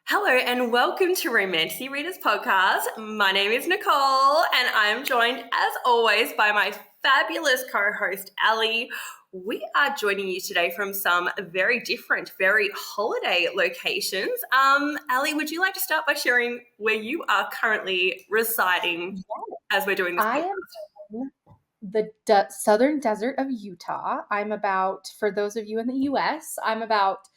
Hello and welcome to Romantic Readers Podcast. My name is Nicole and I'm joined as always by my fabulous co-host Alley. We are joining you today from some very different, very holiday locations. Alley, would you like to start by sharing where you are currently residing as we're doing this I podcast? am in the southern desert of Utah. For those of you in the US, I'm about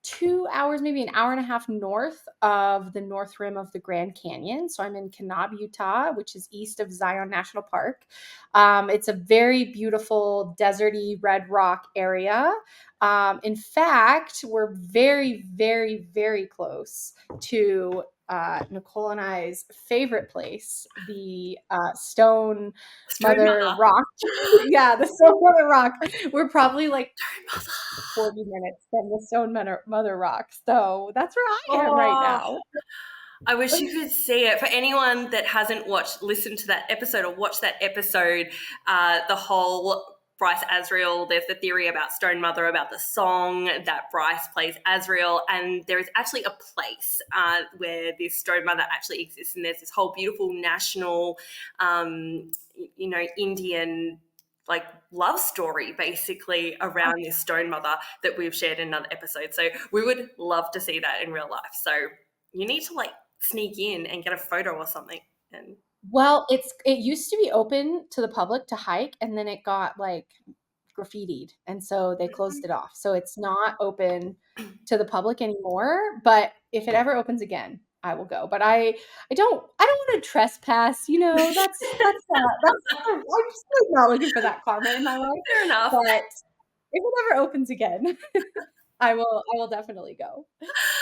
2 hours, maybe an hour and a half north of the north rim of the Grand Canyon. So I'm in Kanab, Utah, which is east of Zion National Park. It's a very beautiful, deserty red rock area. In fact, we're very, very, very close to Nicole and I's favorite place, the Stone Mother Rock. Yeah, the Stone Mother Rock. We're probably like 40 minutes from the Stone Mother Rock. So that's where I am right now. I wish you could see it. For anyone that hasn't listened to that episode or watched that episode, the whole Bryce Asriel, there's the theory about Stone Mother, about the song that Bryce plays Asriel, and there is actually a place where this Stone Mother actually exists, and there's this whole beautiful national, Indian love story basically around this Stone Mother that we've shared in another episode. So we would love to see that in real life. So you need to sneak in and get a photo or something. And Well, it used to be open to the public to hike, and then it got graffitied, and so they closed it off. So it's not open to the public anymore. But if it ever opens again, I will go. But I don't want to trespass. I'm just not looking for that karma in my life. fair enough. But if it ever opens again, I will definitely go.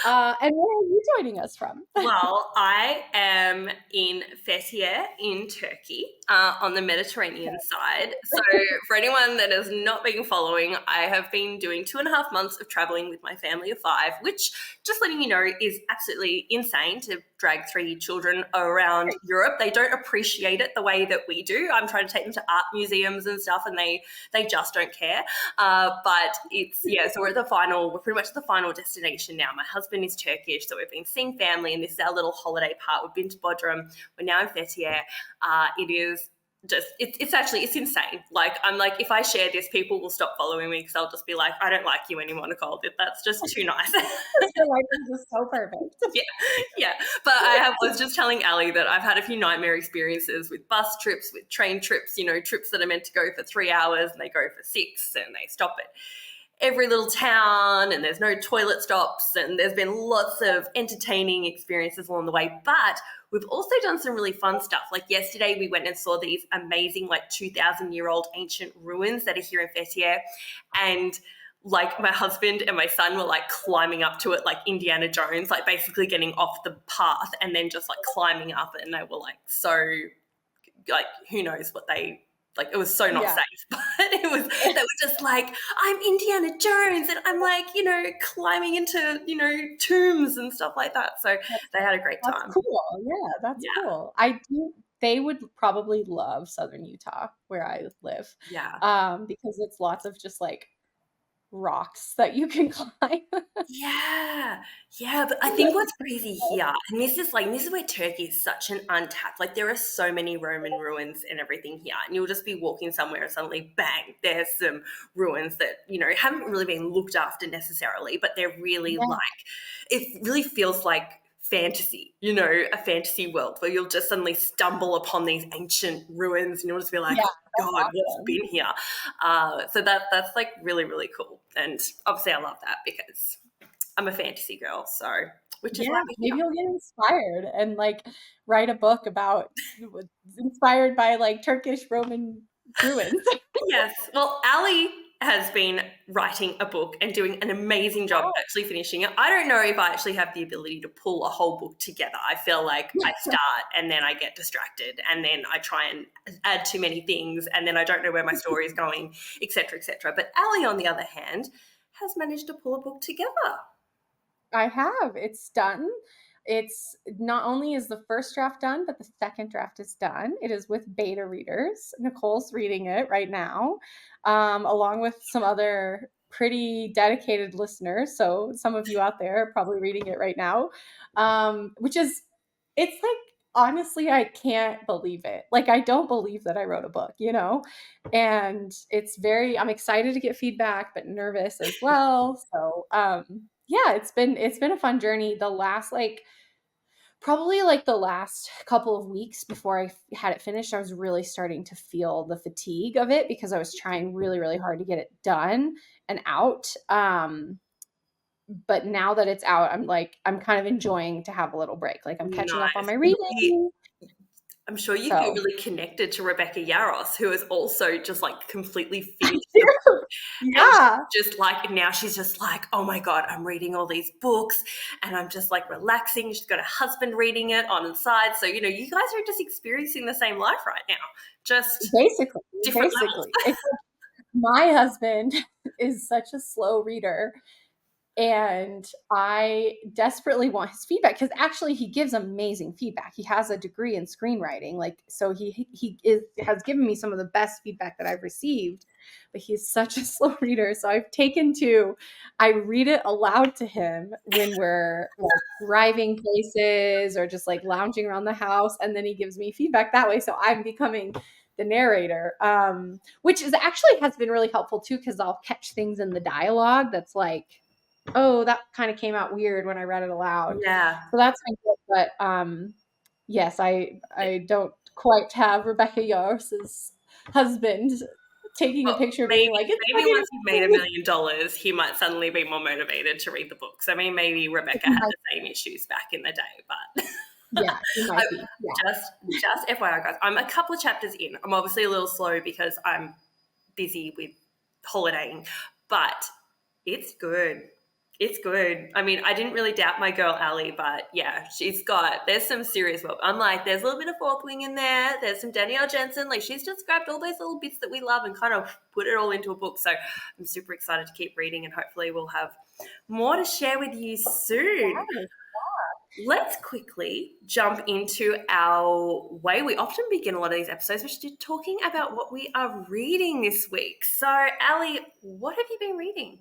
And where are you joining us from? Well, I am in Fethiye in Turkey on the Mediterranean side. So for anyone that has not been following, I have been doing 2.5 months of traveling with my family of 5, which, just letting you know, is absolutely insane to drag 3 children around Europe. They don't appreciate it the way that we do. I'm trying to take them to art museums and stuff, and they just don't care. But so we're pretty much at the final destination now. My husband is Turkish, so we've been seeing family, and this is our little holiday part. We've been to Bodrum. We're now in Fethiye. It is it's insane. If I share this, people will stop following me because they'll just be like, I don't like you anymore, Nicole. That's just too nice. Your life is just so perfect. Yeah. But was just telling Ali that I've had a few nightmare experiences with bus trips, with train trips, trips that are meant to go for 3 hours and they go for 6 and they stop at every little town and there's no toilet stops, and there's been lots of entertaining experiences along the way. But we've also done some really fun stuff. Like yesterday we went and saw these amazing 2,000-year-old ancient ruins that are here in Fethiye, and my husband and my son were climbing up to it like Indiana Jones, basically getting off the path and then just climbing up it, and they were who knows what they it was so not safe, but they were just I'm Indiana Jones and I'm climbing into tombs and stuff like that. So they had a great time. That's cool. Yeah, that's cool. They would probably love Southern Utah where I live. Yeah. Because it's lots of just rocks that you can climb. Yeah, but I think what's crazy here, and this is where Turkey is such an untapped. There are so many Roman ruins and everything here, and you'll just be walking somewhere and suddenly, bang, there's some ruins that haven't really been looked after necessarily, but they're really it really feels like fantasy, a fantasy world where you'll just suddenly stumble upon these ancient ruins and you'll just be like, God, what's been here? So that's really, really cool. And obviously I love that because I'm a fantasy girl. So, which is why maybe you'll get inspired and write a book inspired by Turkish Roman ruins. Yes. Well, Ali has been writing a book and doing an amazing job of actually finishing it. I don't know if I actually have the ability to pull a whole book together. I feel like I start and then I get distracted and then I try and add too many things and then I don't know where my story is going, etc., etc. But Ali, on the other hand, has managed to pull a book together. I have. It's done. It's not only is the first draft done, but the second draft is done. It is with beta readers. Nicole's reading it right now, along with some other pretty dedicated listeners. So some of you out there are probably reading it right now, which is, it's like, honestly, I can't believe it. Like, I don't believe that I wrote a book, you know? And I'm excited to get feedback, but nervous as well. So, yeah, it's been a fun journey. Probably like the last couple of weeks before I had it finished, I was really starting to feel the fatigue of it because I was trying really, really hard to get it done and out. But now that it's out, I'm kind of enjoying to have a little break. Like, I'm catching up on Nice. my reading. I'm sure you feel So, really connected to Rebecca Yaros, who is also just like completely finished the book. And yeah, just like now she's just like, oh my God, I'm reading all these books and I'm just like relaxing. She's got a husband reading it on the side. So, you guys are just experiencing the same life right now, just basically, different levels. basically. My husband is such a slow reader, and I desperately want his feedback because actually he gives amazing feedback. He has a degree in screenwriting, like, so has given me some of the best feedback that I've received. But he's such a slow reader, so I read it aloud to him when we're like driving places or just like lounging around the house, and then he gives me feedback that way. So I'm becoming the narrator, which is actually has been really helpful too, because I'll catch things in the dialogue that's like, oh, that kind of came out weird when I read it aloud. Yeah. So that's been good. But yes, I don't quite have Rebecca Yaros's husband taking a Well, picture of me like, it's maybe once you've made $1 million, he might suddenly be more motivated to read the books. I mean, maybe Rebecca had the same issues back in the day, but yeah, he might be. Yeah. just FYI, guys, I'm a couple of chapters in. I'm obviously a little slow because I'm busy with holidaying, but it's good. It's good. I mean, I didn't really doubt my girl Alley, but yeah, there's some serious work. I'm like, there's a little bit of Fourth Wing in there. There's some Danielle Jensen. Like, she's just grabbed all those little bits that we love and kind of put it all into a book. So I'm super excited to keep reading, and hopefully we'll have more to share with you soon. Let's quickly jump into our way we often begin a lot of these episodes, which is talking about what we are reading this week. So, Allie, what have you been reading?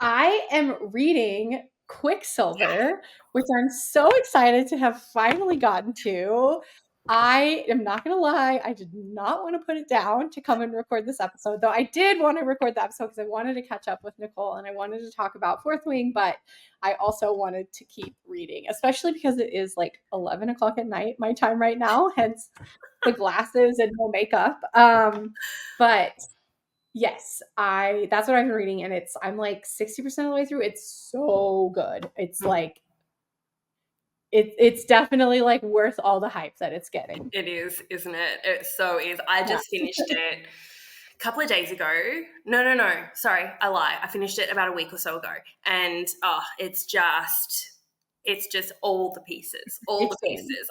I am reading Quicksilver, which I'm so excited to have finally gotten to. I am not going to lie, I did not want to put it down to come and record this episode, though I did want to record the episode because I wanted to catch up with Nicole and I wanted to talk about Fourth Wing, but I also wanted to keep reading, especially because it is like 11 o'clock at night, my time right now, hence the glasses and no makeup. But yes, that's what I've been reading, and I'm like 60% of the way through. It's so good. It's like it's definitely like worth all the hype that it's getting. It is, isn't it? It so is. I just finished it a couple of days ago. No. Sorry, I lie. I finished it about a week or so ago. And it's just all the pieces,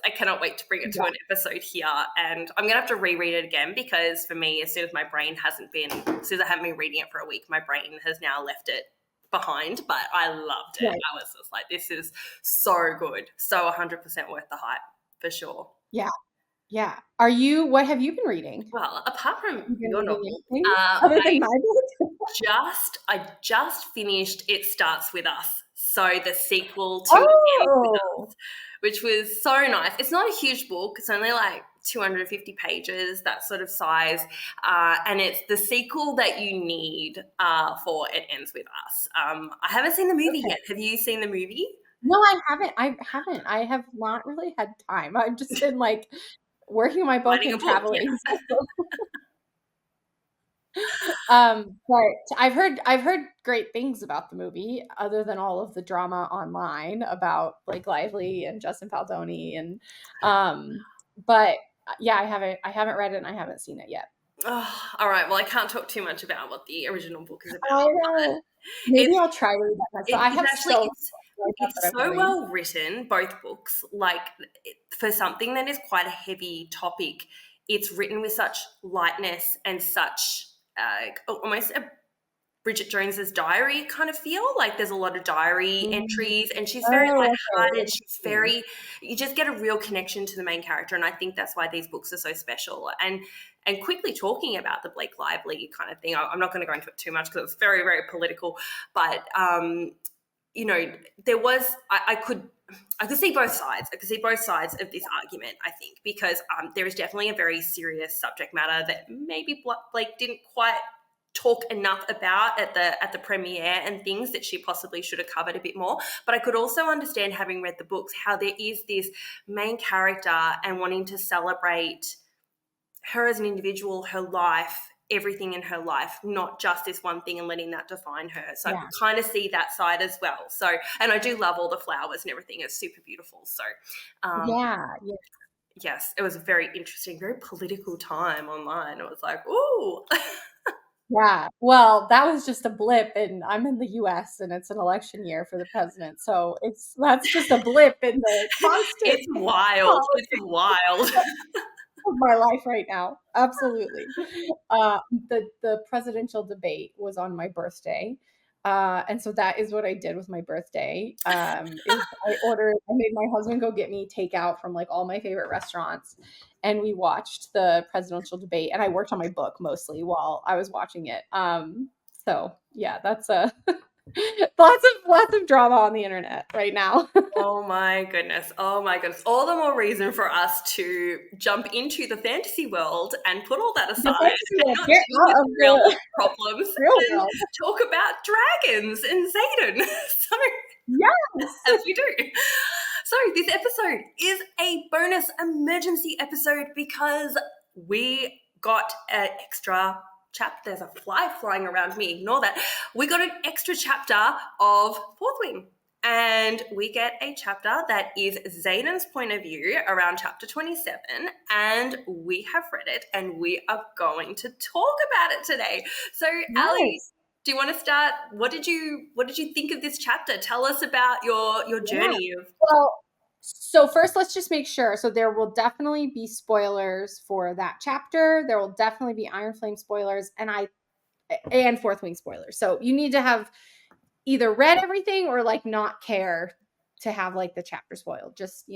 I cannot wait to bring it to an episode here. And I'm going to have to reread it again because for me, as soon as I haven't been reading it for a week, my brain has now left it behind, but I loved it. Right. I was just like, this is so good. So 100% worth the hype for sure. Yeah. Yeah. What have you been reading? Well, apart from your novel, other than my book? I just finished It Starts With Us. So the sequel to It Ends With Us, which was so nice. It's not a huge book. It's only like 250 pages, that sort of size. And it's the sequel that you need for It Ends With Us. I haven't seen the movie yet. Have you seen the movie? No, I haven't. I have not really had time. I've just been like working on my book and traveling. But I've heard great things about the movie, other than all of the drama online about Blake Lively and Justin Baldoni, and but yeah, I haven't read it and I haven't seen it yet. Oh, all right. Well, I can't talk too much about what the original book is about. I know. Maybe I'll try to read that. So it's so well written, both books. Like, for something that is quite a heavy topic, it's written with such lightness and such almost a Bridget Jones's diary kind of feel. Like there's a lot of diary entries, and she's very Oh, okay. lighthearted. She's very, you just get a real connection to the main character, and I think that's why these books are so special. And quickly talking about the Blake Lively kind of thing, I'm not going to go into it too much because it's very, very political, but you know, there was I could see both sides. I could see both sides of this argument, I think, because there is definitely a very serious subject matter that maybe Blake didn't quite talk enough about at the premiere, and things that she possibly should have covered a bit more. But I could also understand, having read the books, how there is this main character and wanting to celebrate her as an individual, her life, everything in her life, not just this one thing, and letting that define her. So I could kind of see that side as well. So, and I do love all the flowers and everything. It's super beautiful. So Yeah. yes, it was a very interesting, very political time online. It was like, ooh. Yeah. Well, that was just a blip, and I'm in the US and it's an election year for the president. So that's just a blip in the constant It's wild. It's wild. of my life right now. Absolutely. The presidential debate was on my birthday. And so that is what I did with my birthday. Is I made my husband go get me takeout from like all my favorite restaurants, and we watched the presidential debate, and I worked on my book mostly while I was watching it. So yeah, that's a lots of drama on the internet right now. Oh my goodness. Oh my goodness. All the more reason for us to jump into the fantasy world and put all that aside and not Get deal out with of real the problems real and world. talk about dragons and Xaden. So, Yes. as we do. So this episode is a bonus emergency episode because we got an extra chapter. There's a fly flying around me. Ignore that. We got an extra chapter of Fourth Wing. And we get a chapter that is Xaden's point of view around chapter 27, and we have read it, and we are going to talk about it today. So, Allie, do you want to start? What did you think of this chapter? Tell us about your journey of. Well, so first let's just make sure. So there will definitely be spoilers for that chapter. There will definitely be Iron Flame spoilers, and Fourth Wing spoilers. So you need to have either read everything or like not care to have like the chapter spoiled. Just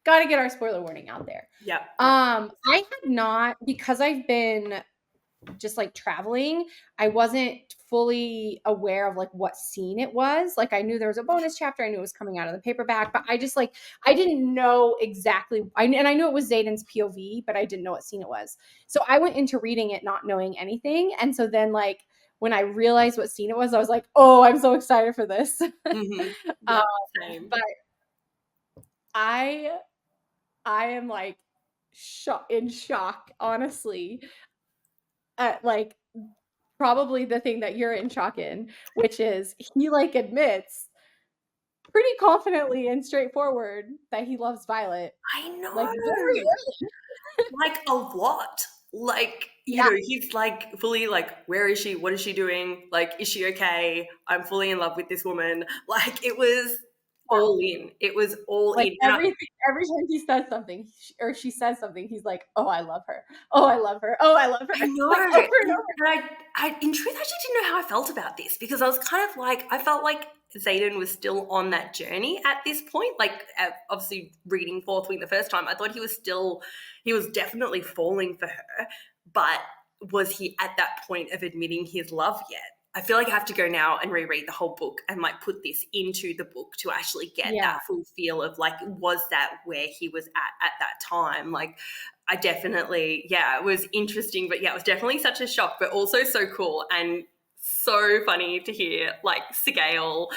got to get our spoiler warning out there. Yeah. I had not, because I've been just like traveling, I wasn't fully aware of like what scene it was. Like I knew there was a bonus chapter, I knew it was coming out of the paperback, but I didn't know exactly. And I knew it was Xaden's POV, but I didn't know what scene it was. So I went into reading it not knowing anything, and so then like when I realized what scene it was, I was like, oh, I'm so excited for this. Mm-hmm. Yeah, same. But I am like in shock, honestly, at like probably the thing that you're in shock in, which is he like admits pretty confidently and straightforward that he loves Violet. I know. Like very early. Like a lot. Like, you know, he's like fully like, where is she? What is she doing? Like, is she okay? I'm fully in love with this woman. Like, it was all in. It was all like in. every time he says something or she says something, he's like, oh, I love her. Oh, I love her. Oh, I love her. I know. Like, over and over. And I in truth actually didn't know how I felt about this, because I was kind of like, I felt like Xaden was still on that journey at this point. Like, obviously reading Fourth Wing the first time, I thought he was definitely falling for her, but was he at that point of admitting his love yet? I feel like I have to go now and reread the whole book and like put this into the book to actually get that full feel of like, was that where he was at that time? Like, I definitely, it was interesting, but it was definitely such a shock, but also so cool and so funny to hear like Sigale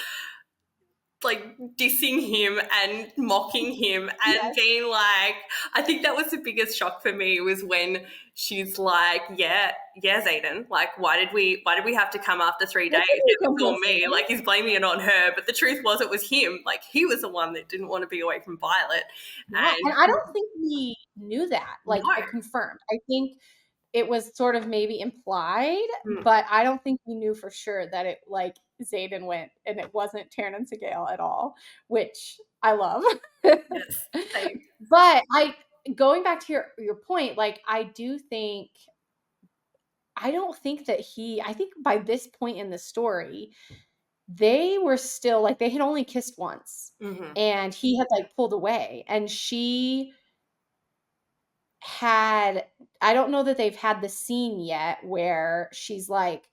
like dissing him and mocking him and being like, I think that was the biggest shock for me, was when she's like, Xaden, like why did we have to come after 3 days? It was all me. Like, he's blaming it on her, but the truth was it was him. Like, he was the one that didn't want to be away from Violet. And I don't think we knew that. Like, I confirmed. I think it was sort of maybe implied, but I don't think we knew for sure that it like Xaden went and it wasn't Taryn and Sigale at all, which I love. Yes, same. But going back to your point, like I do think I don't think that I think by this point in the story, they were still like, they had only kissed once, Mm-hmm. and he had like pulled away, and she had, I don't know that they've had the scene yet where she's like,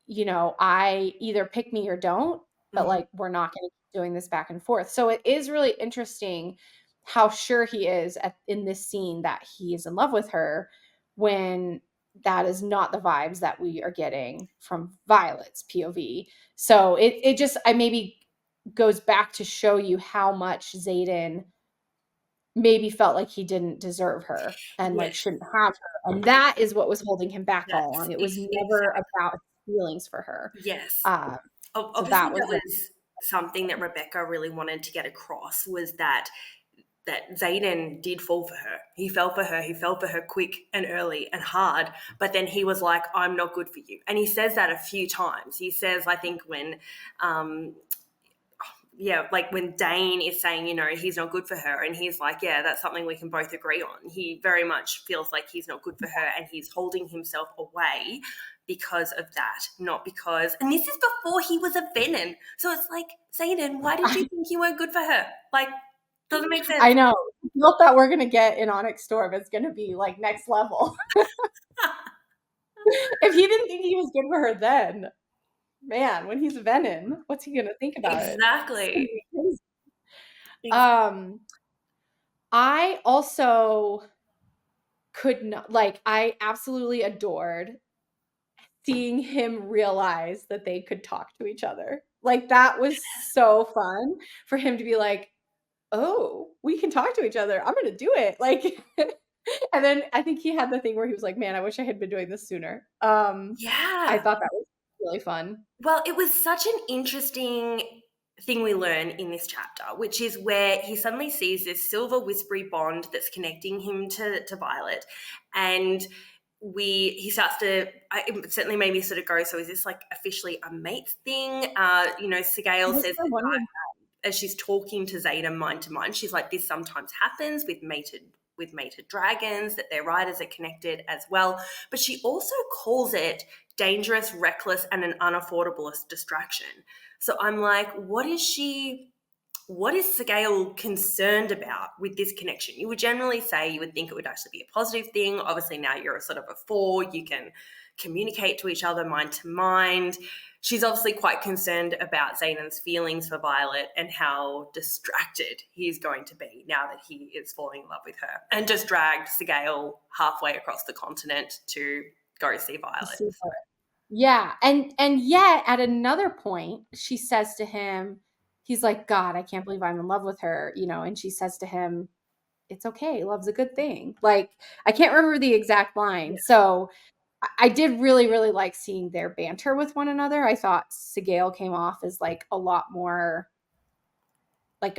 I either pick me or don't, but Mm-hmm. like we're not going to keep doing this back and forth. So it is really interesting how sure he is in this scene that he is in love with her, when that is not the vibes that we are getting from Violet's POV. So it just, I maybe goes back to show you how much Xaden maybe felt like he didn't deserve her and like Yes, shouldn't have her. And that is what was holding him back all that's along. It was never exactly. about his feelings for her. Yes. Uh, so Obviously, that was that was something that Rebecca really wanted to get across, was that Xaden did fall for her. He fell for her. He fell for her quick and early and hard. But then he was like, "I'm not good for you." And he says that a few times. He says, I think when um, yeah, like when Dane is saying, he's not good for her, and he's like, yeah, that's something we can both agree on. He very much feels like he's not good for her, and he's holding himself away because of that, not because. And this is before he was a Venom, so it's like, Xaden, why did you think you weren't good for her? Like, doesn't make sense. I know. The guilt that we're gonna get in Onyx Storm is gonna be like next level. If he didn't think he was good for her then, man, when he's Venom, what's he gonna think about it? It's gonna Exactly. be crazy. Um, I also could not, like, I absolutely adored seeing him realize that they could talk to each other. Like, that was so fun for him to be like, "Oh, we can talk to each other. I'm gonna do it." Like, and then I think he had the thing where he was like, "Man, I wish I had been doing this sooner." I Yeah. thought that was really fun. Well, it was such an interesting thing we learn in this chapter, which is where he suddenly sees this silver whispery bond that's connecting him to Violet. And he starts to, it certainly made me sort of go, so is this like officially a mate thing? I Sigale was says kinda wondering. as she's talking to Xaden mind to mind, she's like, this sometimes happens with mated dragons, that their riders are connected as well. But she also calls it dangerous, reckless, and an unaffordable distraction. So I'm like, what is Sigale concerned about with this connection? You would generally say, you would think it would actually be a positive thing. Obviously, now you're a sort of a four, you can communicate to each other mind to mind. She's obviously quite concerned about Xanen's feelings for Violet and how distracted he's going to be now that he is falling in love with her, and just dragged Sigale halfway across the continent to go see Violet. Yeah, and yet at another point, she says to him, he's like, "God, I can't believe I'm in love with her," and she says to him, "It's okay. Love's a good thing." Like, I can't remember the exact line. Yeah. So I did really, really like seeing their banter with one another. I thought Sigale came off as like a lot more like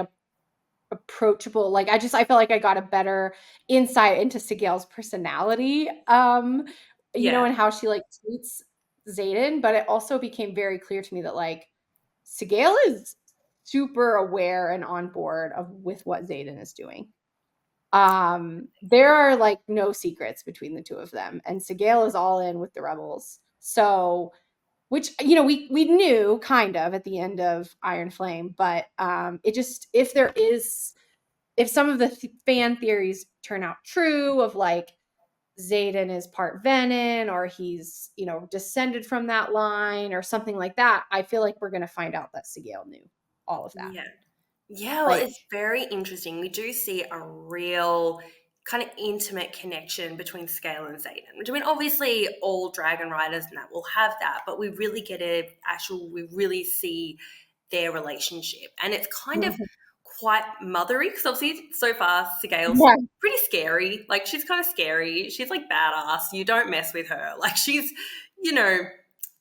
approachable. Like, I felt like I got a better insight into Sigale's personality, Yeah. and how she like treats Xaden. But it also became very clear to me that like Sigale is super aware and on board with what Xaden is doing. There are like no secrets between the two of them, and Sigale is all in with the rebels. So, which we knew kind of at the end of Iron Flame, but it just, if some of the fan theories turn out true of like Xaden is part Venom, or he's descended from that line or something like that, I feel like we're gonna find out that Sigale knew all of that. Yeah. Yeah, well, Like, it's very interesting. We do see a real kind of intimate connection between Scale and Xaden. Which, I mean, obviously all dragon riders and that will have that, but we really we really see their relationship. And it's kind of quite mothery, because obviously so far Sigale's yeah, pretty scary. Like, she's kind of scary. She's like badass. You don't mess with her. Like, she's, you know,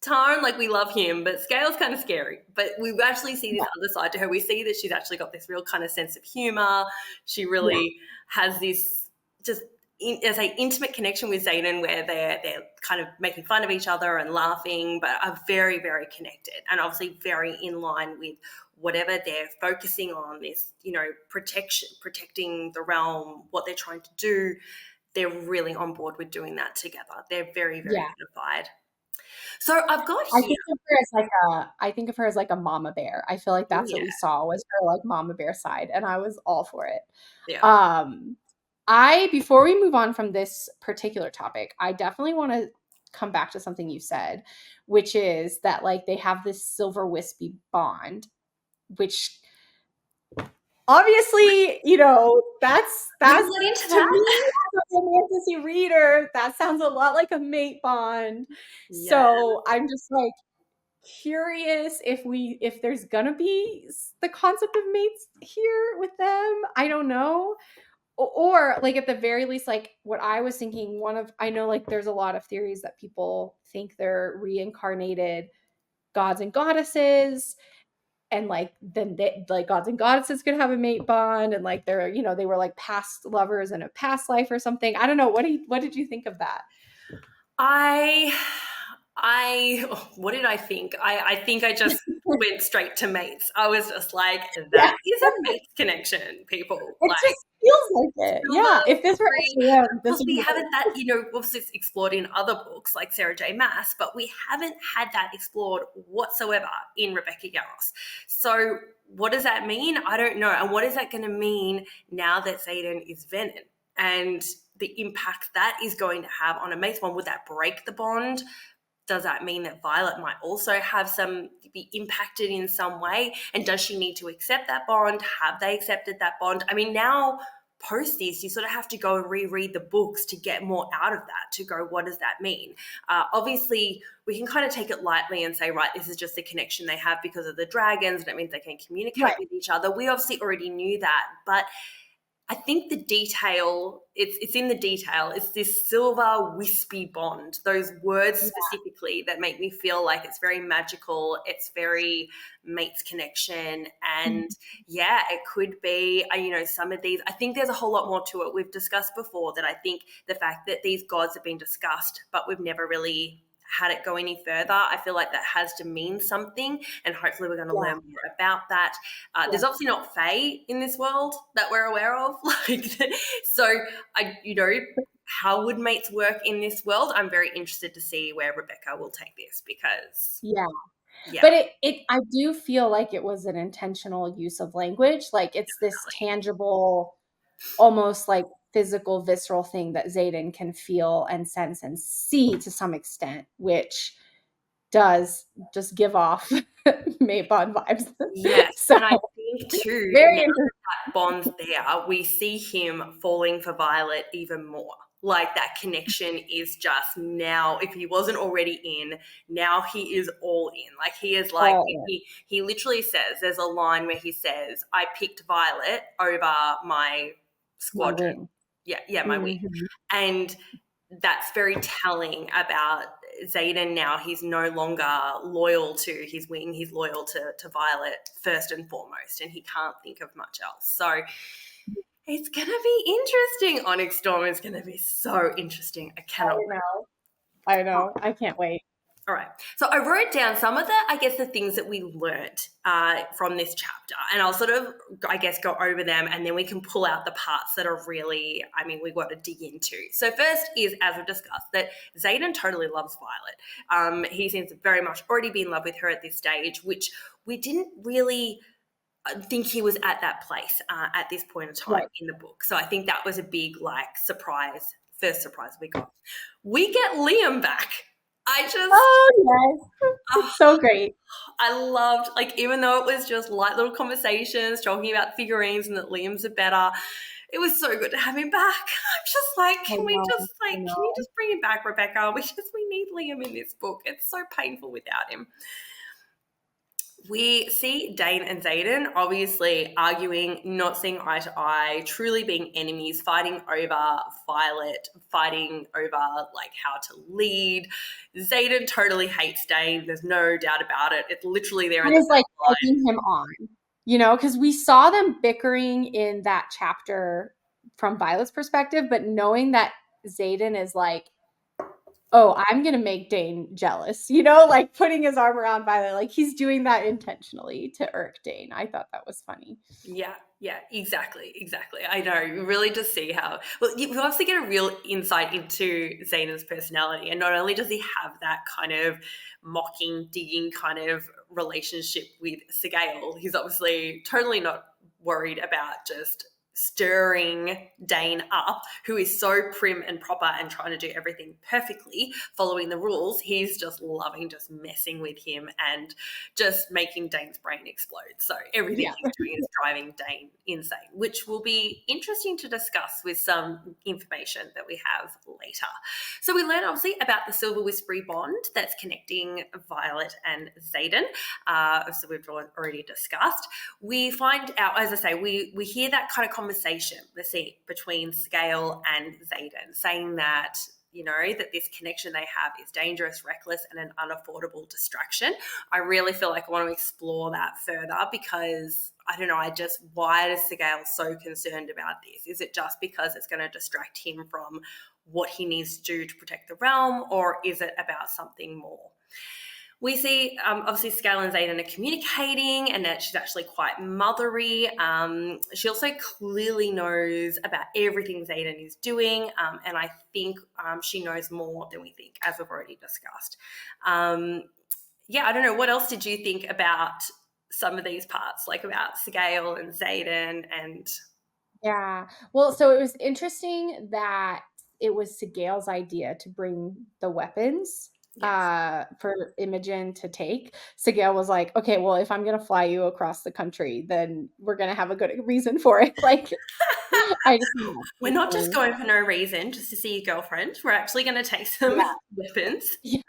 Tarn, like, we love him, but Scale's kind of scary. But we actually see this other side to her. We see that she's actually got this real kind of sense of humor. She yeah, really has this just, as a intimate connection with Xaden, where they're kind of making fun of each other and laughing, but are very, very connected, and obviously very in line with whatever they're focusing on, this, protecting the realm, what they're trying to do. they're really on board with doing that together. They're very, very Yeah. unified. So I've got I here. think of her as like a mama bear. I feel like Oh, that's what yeah. we saw was her like mama bear side, and I was all for it. Yeah. Before we move on from this particular topic, I definitely want to come back to something you said, which is that like they have this silver wispy bond, which obviously, that's We can get into to that. me as a fantasy reader, that sounds a lot like a mate bond. Yeah. So I'm just like curious if there's gonna be the concept of mates here with them. I don't know. Or like at the very least, like what I was thinking, I know like there's a lot of theories that people think they're reincarnated gods and goddesses, and like then like gods and goddesses could have a mate bond, and like they were like past lovers in a past life or something. I don't know. What did you think of that? I what did I think? I think I just went straight to mates. I was just like, Yeah, that is a mates connection, people. it Like, just feels like it. silver, Yeah, if this were free. SAM, Of this course, would we be haven't that, obviously it's explored in other books like Sarah J. Maas, but we haven't had that explored whatsoever in Rebecca Yarros. So what does that mean? I don't know. And what is that going to mean now that Xaden is Venom? And the impact that is going to have on a mates bond? Would that break the bond? Does that mean that Violet might also be impacted in some way? And does she need to accept that bond? Have they accepted that bond? I mean, now post this, you sort of have to go and reread the books to get more out of that, to go, what does that mean? Obviously, we can kind of take it lightly and say, right, this is just a connection they have because of the dragons, and it means they can communicate right. with each other. We obviously already knew that, but I think the detail, it's in the detail. It's this silver wispy bond, those words specifically that make me feel like it's very magical. It's very mates connection. And yeah, it could be, some of these, I think there's a whole lot more to it. We've discussed before that I think the fact that these gods have been discussed, but we've never really had it go any further, I feel like that has to mean something, and hopefully we're going to learn more about that. There's obviously not Fae in this world that we're aware of, so how would mates work in this world? I'm very interested to see where Rebecca will take this, because But I do feel like it was an intentional use of language. Like it's this tangible, almost like physical, visceral thing that Xaden can feel and sense and see to some extent, which does just give off mate bond vibes. Yes, So and I think too, very now interesting. that bond's there, we see him falling for Violet even more. Like that connection is just now, if he wasn't already in, now he is all in. Like he is like, he literally says, there's a line where he says, I picked Violet over my squadron. My wing. And that's very telling about Xaden now. He's no longer loyal to his wing. He's loyal to Violet first and foremost, and he can't think of much else. So it's going to be interesting. Onyx Storm is going to be so interesting. I cannot wait. I know. I can't wait. All right. So I wrote down some of the things that we learnt from this chapter, and I'll sort of, go over them, and then we can pull out the parts that are really, we've got to dig into. So first is, as we've discussed, that Xaden totally loves Violet. He seems to very much already be in love with her at this stage, which we didn't really think he was at that place at this point in time in the book. So I think that was a big, surprise, first surprise we got. We get Liam back. Yes. It's so great. I loved, even though it was just light little conversations talking about figurines and that Liam's are better, it was so good to have him back. I'm just like, can you just bring him back, Rebecca? We need Liam in this book. It's so painful without him. We see Dane and Xaden obviously arguing, not seeing eye to eye, truly being enemies, fighting over Violet, fighting over how to lead. Xaden totally hates Dane. There's no doubt about it. It's literally there. It is like egging him on, because we saw them bickering in that chapter from Violet's perspective, but knowing that Xaden is oh, I'm gonna make Dane jealous, you know, like putting his arm around Violet, like he's doing that intentionally to irk Dane. I thought that was funny. Yeah, exactly. I know. You really just see how well you obviously get a real insight into Xander's personality, and not only does he have that kind of mocking, digging kind of relationship with Sigale, he's obviously totally not worried about just stirring Dane up, who is so prim and proper and trying to do everything perfectly, following the rules. He's just loving just messing with him and just making Dane's brain explode. So everything Yeah. he's doing is driving Dane insane, which will be interesting to discuss with some information that we have later. So we learn obviously about the Silver Whispery bond that's connecting Violet and Xaden. So we've already discussed. We find out, as I say, we hear that kind of conversation, let's see, between Scale and Xaden, saying that that this connection they have is dangerous, reckless, and an unaffordable distraction. I really feel like I want to explore that further because I don't know, why is Sigale so concerned about this? Is it just because it's going to distract him from what he needs to do to protect the realm, or is it about something more? We see, obviously, Scale and Xaden are communicating and that she's actually quite mothery. She also clearly knows about everything Xaden is doing, and I think she knows more than we think, as we've already discussed. I don't know. What else did you think about some of these parts, like about Scale and Xaden and... Yeah. Well, so it was interesting that it was Sigale's idea to bring the weapons Yes. for Imogen to take. Sigale was like, okay, well, if I'm gonna fly you across the country, then we're gonna have a good reason for it. Like I just We're not just going for no reason, just to see your girlfriend. We're actually going to take some yeah. weapons. Yeah.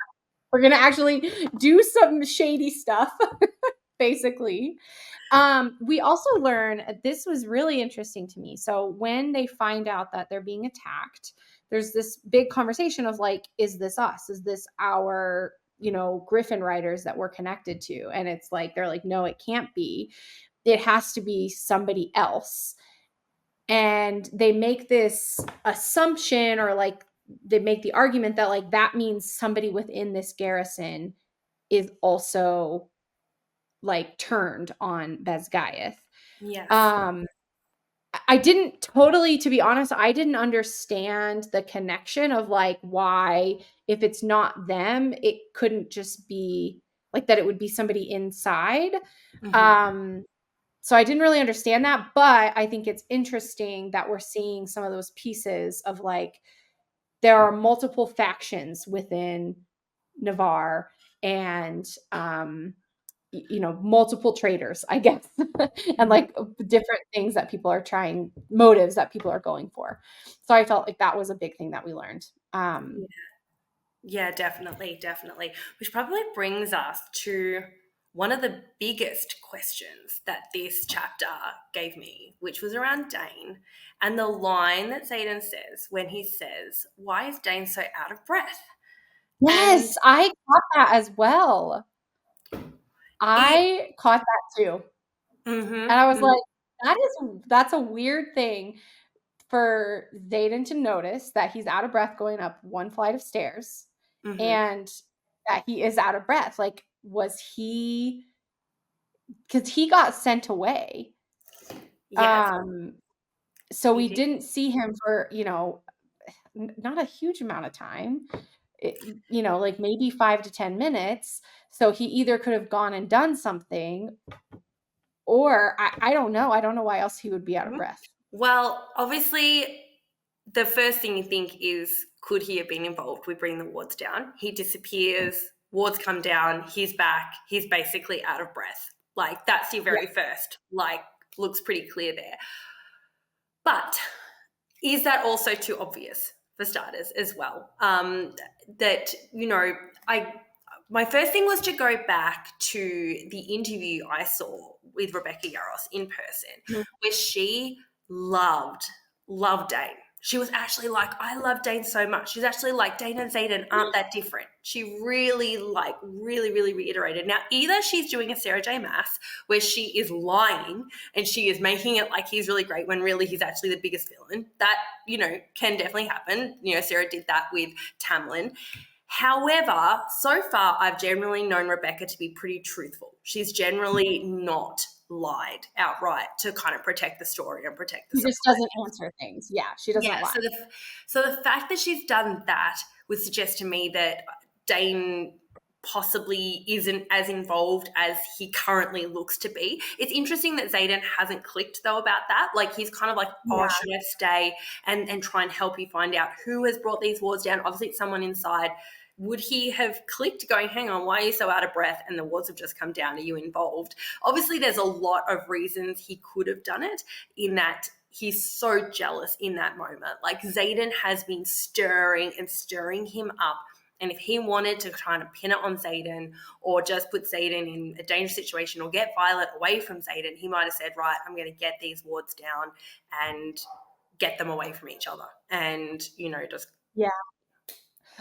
We're gonna actually do some shady stuff, basically. We also learn this was really interesting to me. So when they find out that they're being attacked, there's this big conversation of like, is this us? Is this our, Griffin riders that we're connected to? And it's like, they're like, no, it can't be. It has to be somebody else. And they make this assumption, or like they make the argument that like that means somebody within this garrison is also like turned on Bezgaeth. Yes. Um, I didn't totally, to be honest, I didn't understand the connection of like why, if it's not them, it couldn't just be like that, it would be somebody inside. Mm-hmm. Um, so I didn't really understand that, but I think it's interesting that we're seeing some of those pieces of like there are multiple factions within Navarre, and multiple traders, I guess, and Mm-hmm. like different things that people are trying, motives that people are going for. So I felt like that was a big thing that we learned. Yeah, definitely. Which probably brings us to one of the biggest questions that this chapter gave me, which was around Dane and the line that Xaden says when he says, "Why is Dane so out of breath?" And Yes, I caught that as well. it, I caught that too. And I was mm-hmm, like, that's a weird thing for Xaden to notice, that he's out of breath going up one flight of stairs, mm-hmm, and that he is out of breath. Like, was he, because he got sent away. yes, Um, so he we did. didn't see him for, not a huge amount of time. Like maybe 5 to 10 minutes. So he either could have gone and done something, or I don't know. I don't know why else he would be out of Mhm. breath. Well, obviously, the first thing you think is, could he have been involved with bringing the wards down? He disappears, wards come down, he's back, he's basically out of breath. Like, that's your Yeah. very first, like, looks pretty clear there. But is that also too obvious for starters as well? That, I my first thing was to go back to the interview I saw with Rebecca Yaros in person, Mhm. where she loved Dane. She was actually like, I love Dane so much. She's actually like, Dane and Xaden aren't that different. She really, really reiterated. Now, either she's doing a Sarah J. Maas where she is lying and she is making it like he's really great when really he's actually the biggest villain. That, can definitely happen. Sarah did that with Tamlin. However, so far, I've generally known Rebecca to be pretty truthful. She's generally not lied outright to kind of protect the story and protect the She just supply. doesn't answer things. Yeah, she doesn't lie. So the fact that she's done that would suggest to me that Dane possibly isn't as involved as he currently looks to be. It's interesting that Xaden hasn't clicked though about that. Like he's kind of like, should I stay and try and help you find out who has brought these wards down? Obviously it's someone inside. Would he have clicked going, hang on, why are you so out of breath? And the wards have just come down. Are you involved? Obviously, there's a lot of reasons he could have done it in that he's so jealous in that moment. Like Xaden has been stirring him up. And if he wanted to kind of pin it on Xaden or just put Xaden in a dangerous situation or get Violet away from Xaden, he might have said, right, I'm going to get these wards down and get them away from each other. And, just... Yeah.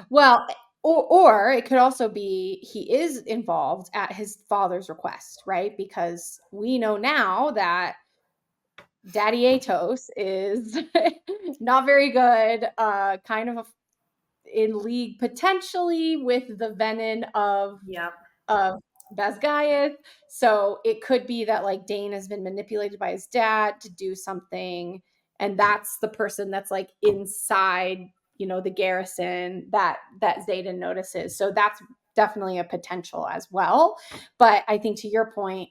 Well, or it could also be he is involved at his father's request, right? Because we know now that Daddy Atos is not very good, kind of in league potentially with the venom of Basgaiath. So it could be that like Dane has been manipulated by his dad to do something, and that's the person that's like inside, the garrison that Xaden notices. So that's definitely a potential as well. But I think to your point,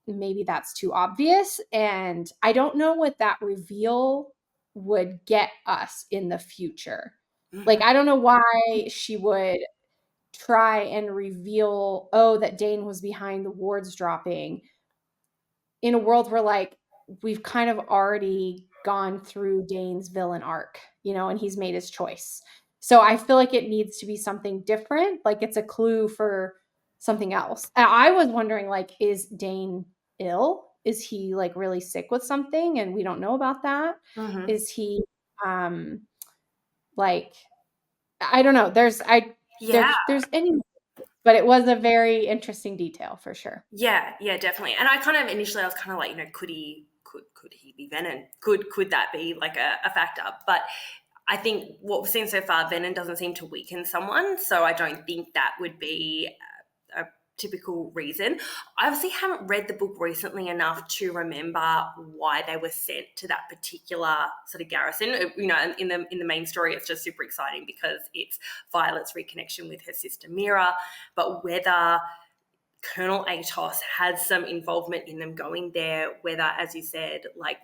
maybe that's too obvious, and I don't know what that reveal would get us in the future. Like I don't know why she would try and reveal, that Dane was behind the wards dropping in a world where like we've kind of already gone through Dane's villain arc, and he's made his choice. So I feel like it needs to be something different. Like it's a clue for something else. And I was wondering, like, is Dane ill? Is he like really sick with something and we don't know about that? Mm-hmm. Is he like, I don't know. There's any, but it was a very interesting detail for sure. Yeah, definitely. And I was kind of like, could he be Venom? Could that be like a factor? But I think what we've seen so far, Venom doesn't seem to weaken someone, so I don't think that would be a typical reason. I obviously haven't read the book recently enough to remember why they were sent to that particular sort of garrison. In the main story, it's just super exciting because it's Violet's reconnection with her sister Mira, but whether Colonel Atos had some involvement in them going there, whether, as you said, like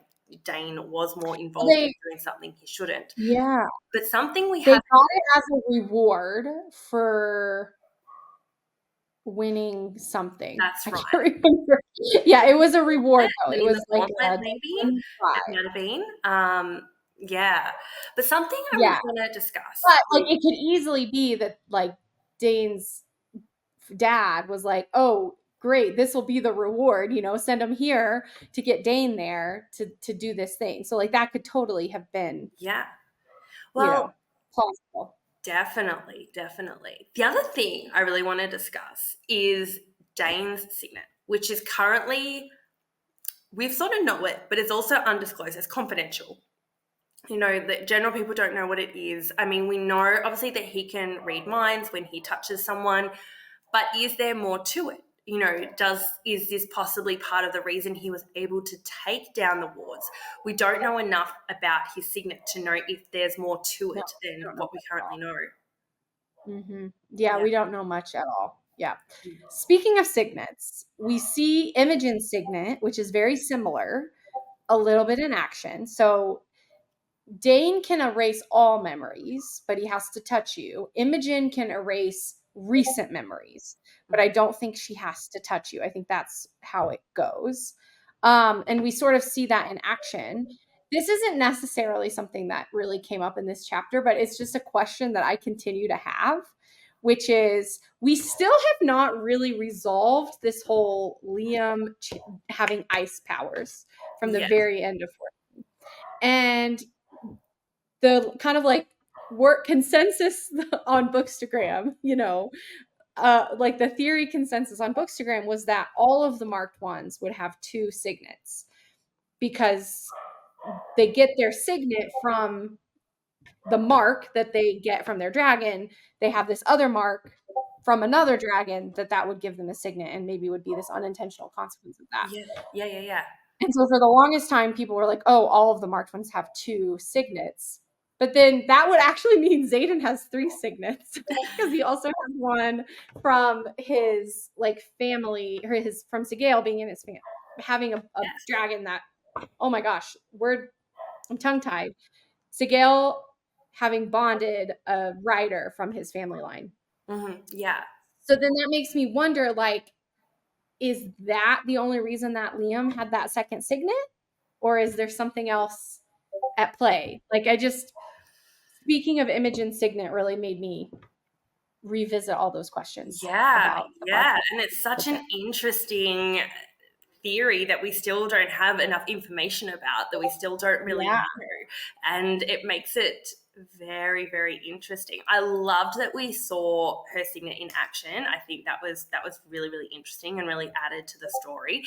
Dane was more involved in doing something he shouldn't. Yeah. But something they got it as a reward for winning something. That's right. I can't remember. Yeah, it was a reward though. It was like maybe it might have been. Yeah. But something I was going to discuss. But like it could easily be that like Dane's dad was like, oh, great, this will be the reward, send him here to get Dane there to do this thing. So like that could totally have been plausible. Definitely. The other thing I really want to discuss is Dane's signet, which is currently, we sort of know it, but it's also undisclosed. It's confidential. The general people don't know what it is. I mean, we know obviously that he can read minds when he touches someone, but is there more to it? Is this possibly part of the reason he was able to take down the wards? We don't know enough about his signet to know if there's more to it than what we currently know. Mm-hmm. Yeah, we don't know much at all. Yeah. Speaking of signets, we see Imogen's signet, which is very similar, a little bit in action. So Dane can erase all memories, but he has to touch you. Imogen can erase recent memories, but I don't think she has to touch you. I think that's how it goes. And we sort of see that in action. This isn't necessarily something that really came up in this chapter, but it's just a question that I continue to have, which is we still have not really resolved this whole Liam having ice powers from the very end of 14. And the kind of like work consensus on Bookstagram, like the theory consensus on Bookstagram was that all of the marked ones would have two signets because they get their signet from the mark that they get from their dragon. They have this other mark from another dragon that would give them a signet, and maybe would be this unintentional consequence of that. Yeah. And so for the longest time, people were like, oh, all of the marked ones have two signets. But then that would actually mean Xaden has three signets because he also has one from his like family, or his from Sigale being in his family, having a dragon that, oh my gosh, I'm tongue tied. Sigale having bonded a rider from his family line. Yeah. So then that makes me wonder, like, is that the only reason that Liam had that second signet? Or is there something else at play? Like, speaking of image and signet really made me revisit all those questions about the mark. And it's such an interesting theory that we still don't have enough information about, that we still don't really know, and it makes it very, very interesting. I loved that we saw her signet in action. I think that was really, really interesting and really added to the story.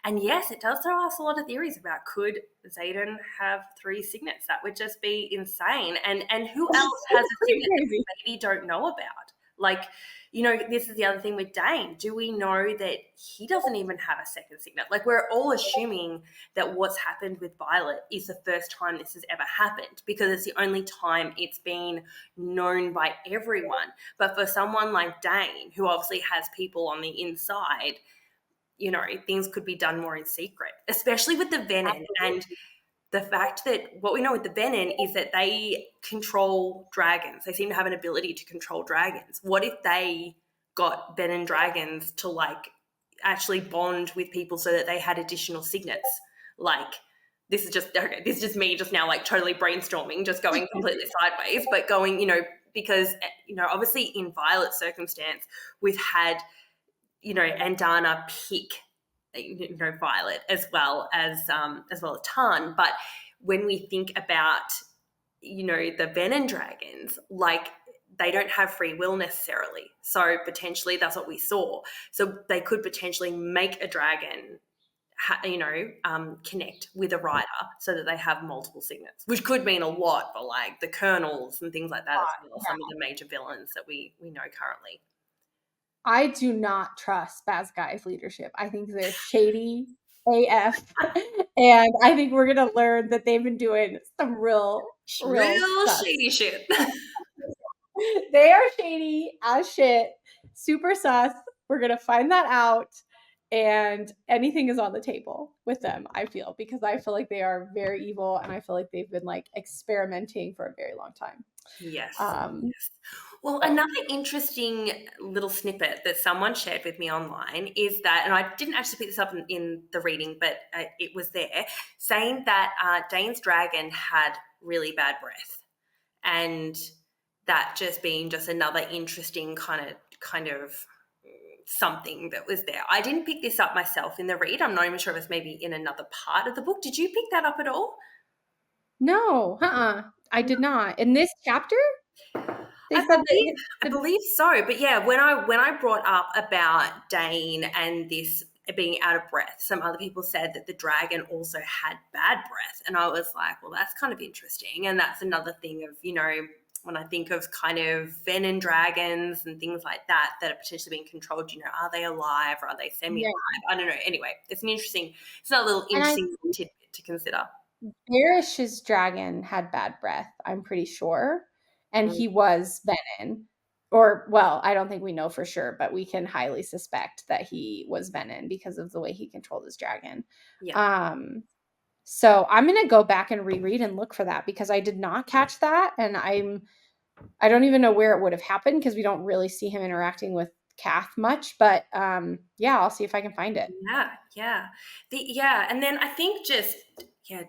And yes, it does throw us a lot of theories about, could Xaden have three signets? That would just be insane. And who else has a signet that we maybe don't know about? Like, this is the other thing with Dane. Do we know that he doesn't even have a second signet? Like, we're all assuming that what's happened with Violet is the first time this has ever happened, because it's the only time it's been known by everyone. But for someone like Dane, who obviously has people on the inside, things could be done more in secret, especially with the Venom. And the fact that what we know with the Venom is that they control dragons. They seem to have an ability to control dragons. What if they got Venom dragons to like actually bond with people so that they had additional signets? Like, this is just me just now like totally brainstorming, just going completely sideways, but going, because, obviously in Violet's circumstance, we've had, Andana pick, Violet as well as Tarn. But when we think about, the Venom dragons, like, they don't have free will necessarily. So potentially that's what we saw. So they could potentially make a dragon, connect with a rider so that they have multiple signets, which could mean a lot for like the colonels and things like that as well. Some of the major villains that we know currently. I do not trust Baz Guy's leadership. I think they're shady AF. And I think we're going to learn that they've been doing some real shady shit. They are shady as shit. Super sus. We're going to find that out. And anything is on the table with them, I feel, because I feel like they are very evil, and I feel like they've been like experimenting for a very long time. Yes. Well, another interesting little snippet that someone shared with me online is that, and I didn't actually pick this up in the reading, but it was there, saying that Dane's dragon had really bad breath, and that just being just another interesting kind of something that was there. I didn't pick this up myself in the read. I'm not even sure if it's maybe in another part of the book. Did you pick that up at all? No, I did not. In this chapter? I believe so. But yeah, when I brought up about Dane and this being out of breath, some other people said that the dragon also had bad breath. And I was like, well, that's kind of interesting. And that's another thing of, when I think of kind of venom dragons and things like that are potentially being controlled, are they alive or are they semi-alive? Yeah. I don't know. Anyway, it's a little interesting tidbit to consider. Barish's dragon had bad breath, I'm pretty sure. And he was venom. Or, well, I don't think we know for sure, but we can highly suspect that he was venom because of the way he controlled his dragon. Yeah. So I'm going to go back and reread and look for that, because I did not catch that. And I don't even know where it would have happened, because we don't really see him interacting with Kath much. But yeah, I'll see if I can find it. Yeah. And then I think just,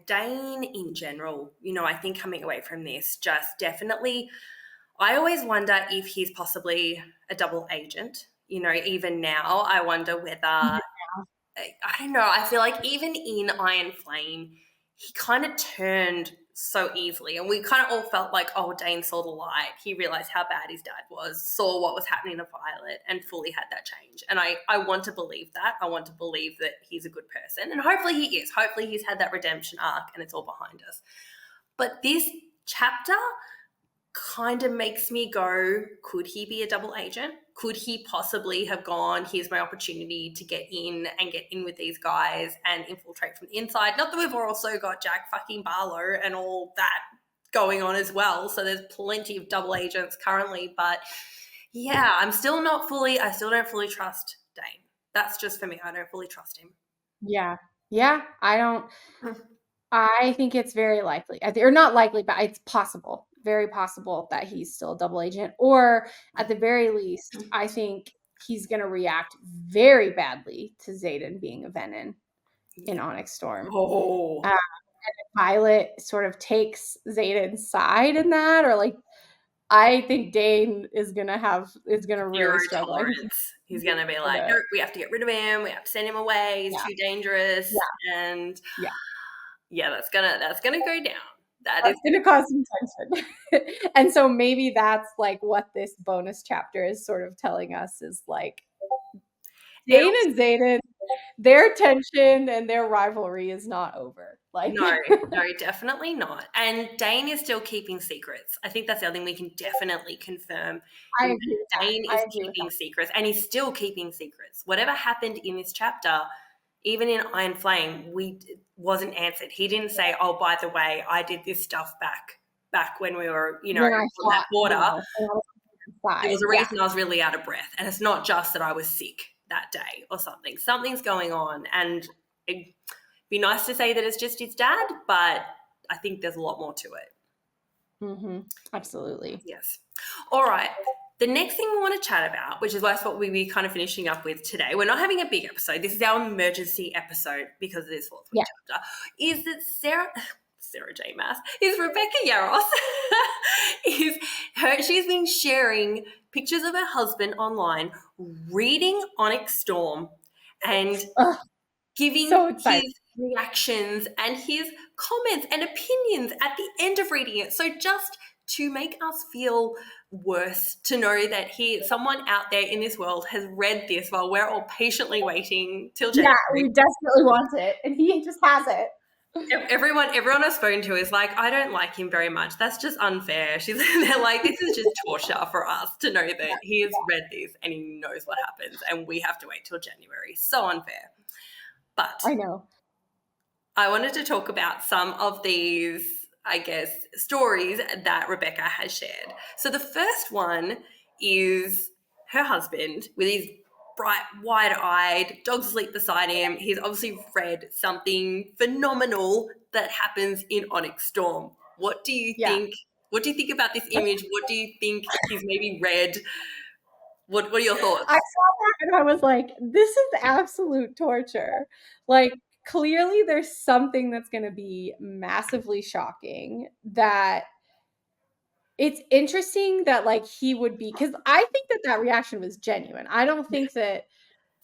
Dane in general, I think coming away from this, just definitely, I always wonder if he's possibly a double agent. Even now, I wonder whether, I don't know, I feel like even in Iron Flame, he kind of turned so easily, and we kind of all felt like, oh, Dane saw the light. He realized how bad his dad was, saw what was happening to Violet, and fully had that change. And I want to believe that. I want to believe that he's a good person, and hopefully he is. Hopefully he's had that redemption arc and it's all behind us. But this chapter kind of makes me go, could he be a double agent? Could he possibly have gone, here's my opportunity to get in with these guys and infiltrate from the inside? Not that we've also got Jack fucking Barlow and all that going on as well. So there's plenty of double agents currently. But yeah, I still don't fully trust Dane. That's just for me. I don't fully trust him. Yeah. Yeah. I think it's very likely, or not likely, but it's possible, very possible that he's still a double agent. Or at the very least, I think he's going to react very badly to Xaden being a Venom in Onyx Storm. Oh. And Violet sort of takes Xaden's side in that, or like, I think Dane is gonna really struggle. He's gonna be like, nope, we have to get rid of him. We have to send him away. He's too dangerous. Yeah. And that's gonna go down. That's gonna cause some tension. And so maybe that's like what this bonus chapter is sort of telling us, is like Dane and Xaden, their tension and their rivalry is not over. Like no, definitely not. And Dane is still keeping secrets. I think that's the other thing we can definitely confirm. I agree with that. Dane is keeping secrets, and he's still keeping secrets. Whatever happened in this chapter, even in Iron Flame, wasn't answered. He didn't say, oh, by the way, I did this stuff back when we were, on that border. There was a reason I was really out of breath. And it's not just that I was sick that day or something. Something's going on. And it'd be nice to say that it's just his dad, but I think there's a lot more to it. Mm-hmm. Absolutely. Yes. All right. The next thing we want to chat about, which is what we'll be kind of finishing up with today, we're not having a big episode. This is our emergency episode because of this fourth chapter, is that Sarah J. Maas, is Rebecca Yarros. She's been sharing pictures of her husband online, reading Onyx Storm and giving his reactions and his comments and opinions at the end of reading it. So just to make us feel worse, to know that someone out there in this world has read this while we're all patiently waiting till January. Yeah, we desperately want it, and he just has it. Everyone I've spoken to is like, I don't like him very much. That's just unfair. They're like, this is just torture for us to know that he has read this and he knows what happens, and we have to wait till January. So unfair. But I know. I wanted to talk about some of these, I guess, stories that Rebecca has shared. So the first one is her husband with his bright, wide-eyed, dog asleep beside him. He's obviously read something phenomenal that happens in Onyx Storm. What do you think? What do you think about this image? What do you think he's maybe read? What are your thoughts? I saw that and I was like, this is absolute torture. Like, clearly there's something that's going to be massively shocking. That it's interesting that like he would be, because I think that reaction was genuine. I don't think that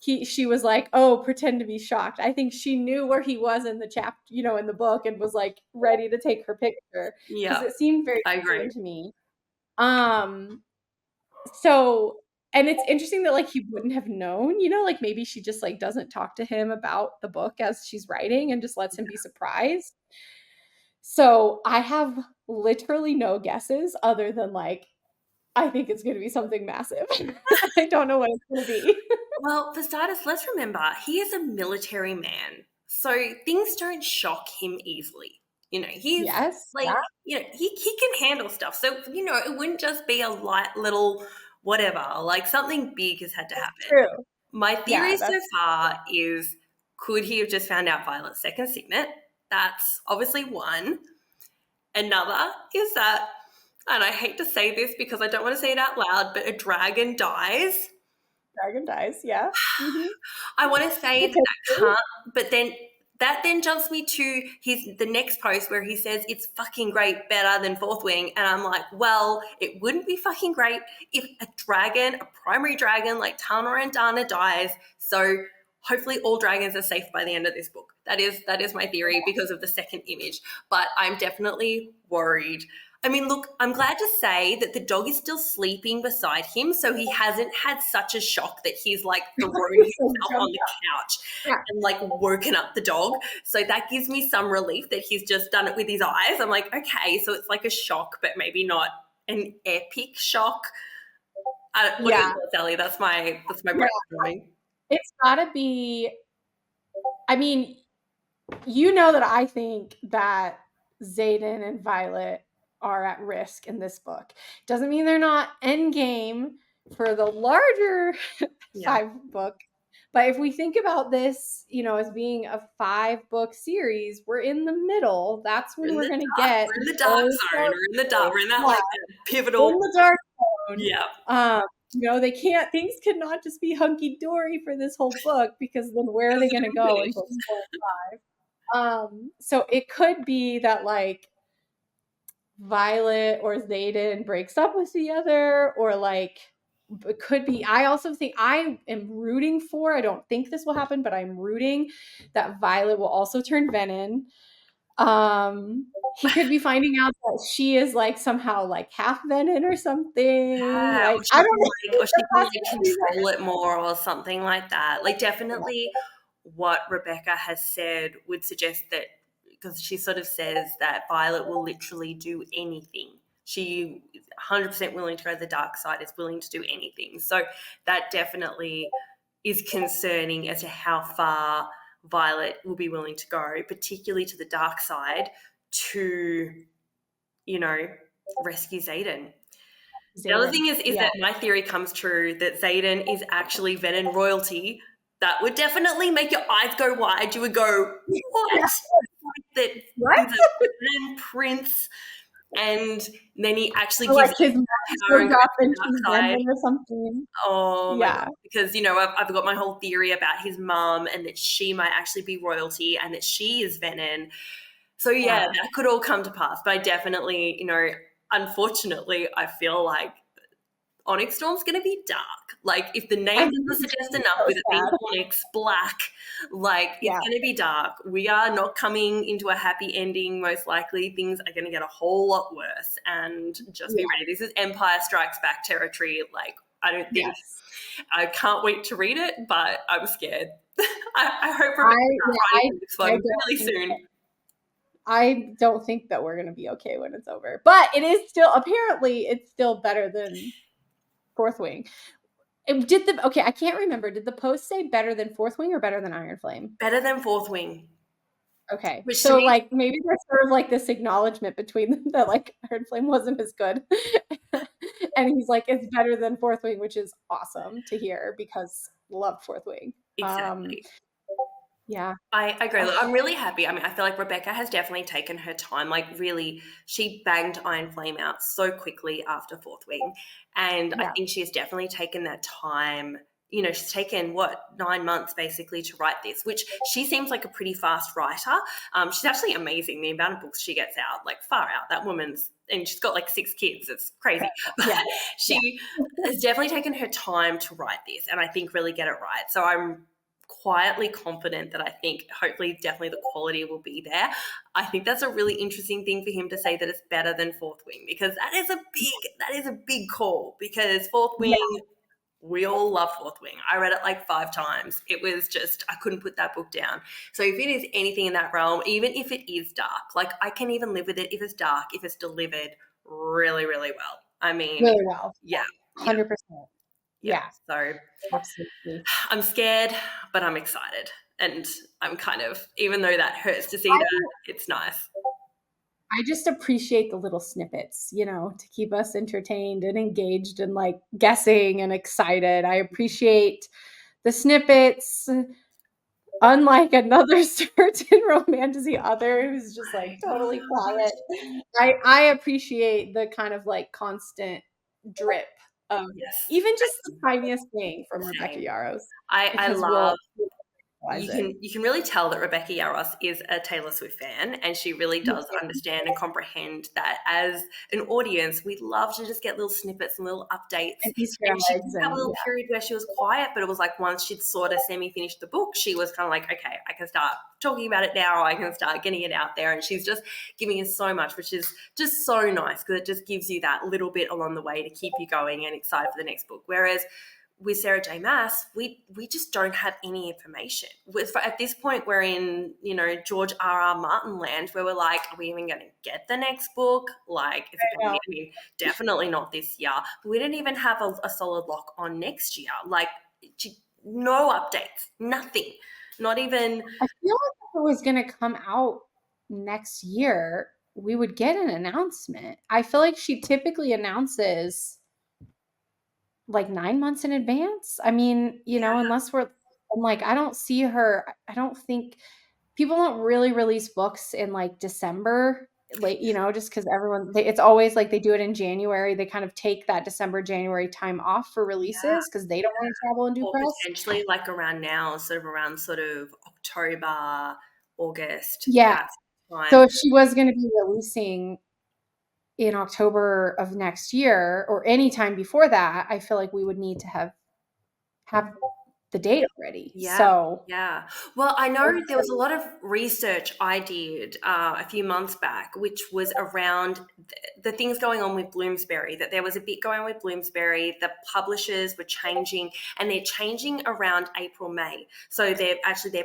she was like, oh, pretend to be shocked. I think she knew where he was in the chapter, in the book, and was like ready to take her picture. Because it seemed very genuine to me. So, and it's interesting that like he wouldn't have known, like maybe she just like doesn't talk to him about the book as she's writing and just lets him be surprised. So I have literally no guesses other than like, I think it's going to be something massive. I don't know what it's going to be. Well, for starters, let's remember he is a military man, so things don't shock him easily. He's he can handle stuff. So, it wouldn't just be a light little whatever, like something big has had to happen. True. My theory so far is, could he have just found out Violet's second signet? That's obviously one. Another is that, and I hate to say this because I don't want to say it out loud, but a dragon dies. Dragon dies, yeah. Mm-hmm. I want to say that can't, but then that then jumps me to the next post where he says it's fucking great, better than Fourth Wing, and I'm like, well, it wouldn't be fucking great if a primary dragon like Tana and Dana dies. So hopefully all dragons are safe by the end of this book. That is my theory because of the second image. But I'm definitely worried. I mean, look, I'm glad to say that the dog is still sleeping beside him, so he hasn't had such a shock that he's like thrown himself on the couch and like woken up the dog. So that gives me some relief that he's just done it with his eyes. I'm like, okay, so it's like a shock, but maybe not an epic shock. What are your thoughts, Ellie? That's my brainstorming. It's gotta be. I mean, you know that I think that Xaden and Violet are at risk in this book. Doesn't mean they're not endgame for the larger 5-book. But if we think about this, as being a 5-book series, we're in the middle. That's when we're going to get. We're in the dark zone. We're in the dark. We're in that like pivotal. In the dark zone. Yeah. They can't. Things cannot just be hunky dory for this whole book, because then where are they going to go in books 4 and 5? So it could be that like Violet or Xaden breaks up with the other, or like it could be. I also think I am rooting for. I don't think this will happen, but I'm rooting that Violet will also turn venom. He could be finding out that she is like somehow like half venom or something. Yeah, like I don't know, or she can like control it more or something like that. Like definitely what Rebecca has said would suggest that, because she sort of says that Violet will literally do anything. She is 100% willing to go to the dark side, is willing to do anything. So that definitely is concerning as to how far Violet will be willing to go, particularly to the dark side, to, rescue Xaden. The other thing is that my theory comes true, that Xaden is actually venom royalty. That would definitely make your eyes go wide. You would go, what? That he's a venom prince, and then he actually gives his mom goes off and she's venom or something. Oh my God. Because I've got my whole theory about his mom, and that she might actually be royalty, and that she is venom. So that could all come to pass. But I definitely, unfortunately, I feel like Onyx Storm's going to be dark. Like, if the name doesn't suggest enough with it being Onyx, black, like, it's going to be dark. We are not coming into a happy ending, most likely. Things are going to get a whole lot worse. And just be ready. This is Empire Strikes Back territory. Like, I don't think I can't wait to read it, but I'm scared. I hope we're really soon. I don't think that we're going to be okay when it's over. But it is still, apparently, it's still better than Fourth Wing. I can't remember. Did the post say better than Fourth Wing or better than Iron Flame? Better than Fourth Wing. Okay. So like maybe there's sort of like this acknowledgement between them that like Iron Flame wasn't as good. And he's like, it's better than Fourth Wing, which is awesome to hear, because love Fourth Wing. Exactly. Yeah. I agree. Look, I'm really happy. I mean, I feel like Rebecca has definitely taken her time. Like, really, she banged Iron Flame out so quickly after Fourth Wing. And I think she has definitely taken that time. She's taken, 9 months basically to write this, which she seems like a pretty fast writer. She's actually amazing. The amount of books she gets out, like, far out. That woman's, and she's got like 6 kids. It's crazy. But she has definitely taken her time to write this, and I think really get it right. So I'm quietly confident that I think hopefully definitely the quality will be there. I think that's a really interesting thing for him to say, that it's better than Fourth Wing, because that is a big call, because Fourth Wing, we all love Fourth Wing. I read it like 5 times. It was just, I couldn't put that book down. So if it is anything in that realm, even if it is dark, like I can even live with it if it's dark, if it's delivered really, really well. I mean, really well. Yeah. 100%. Yeah. So absolutely. I'm scared, but I'm excited. And I'm kind of, even though that hurts to see that, it's nice. I just appreciate the little snippets, to keep us entertained and engaged and like guessing and excited. I appreciate the snippets. Unlike another certain romantasy other who's just like totally quiet. I appreciate the kind of like constant drip of even just the tiniest thing from Rebecca Yarros. I love realize it. you can really tell that Rebecca Yarros is a Taylor Swift fan, and she really does understand and comprehend that as an audience, we love to just get little snippets and little updates. And Easter And she did eggs have a and little period where she was quiet, but it was like once she'd sort of semi-finished the book, she was kind of like, okay, I can start talking about it now. I can start getting it out there. And she's just giving us so much, which is just so nice because it just gives you that little bit along the way to keep you going and excited for the next book. Whereas with Sarah J. Maas, we just don't have any information. At this point, we're in, George R.R. Martin land where we're like, are we even going to get the next book? Like, is it going to be, definitely not this year. But we didn't even have a solid lock on next year. Like, no updates, nothing. Not even. I feel like if it was going to come out next year, we would get an announcement. I feel like she typically announces like 9 months in advance. I mean, unless I don't see her. I don't think people don't really release books in like December, like, just because it's always like they do it in January. They kind of take that December, January time off for releases because they don't want to travel and do or press. Potentially like around now, around October, August. Yeah. Time. So if she was going to be releasing in October of next year or any time before that, I feel like we would need to have the date already. Yeah. So yeah. Well, I know there was a lot of research I did a few months back, which was around the things going on with Bloomsbury, that there was a bit going on with Bloomsbury. The publishers were changing, and they're changing around April, May. So they're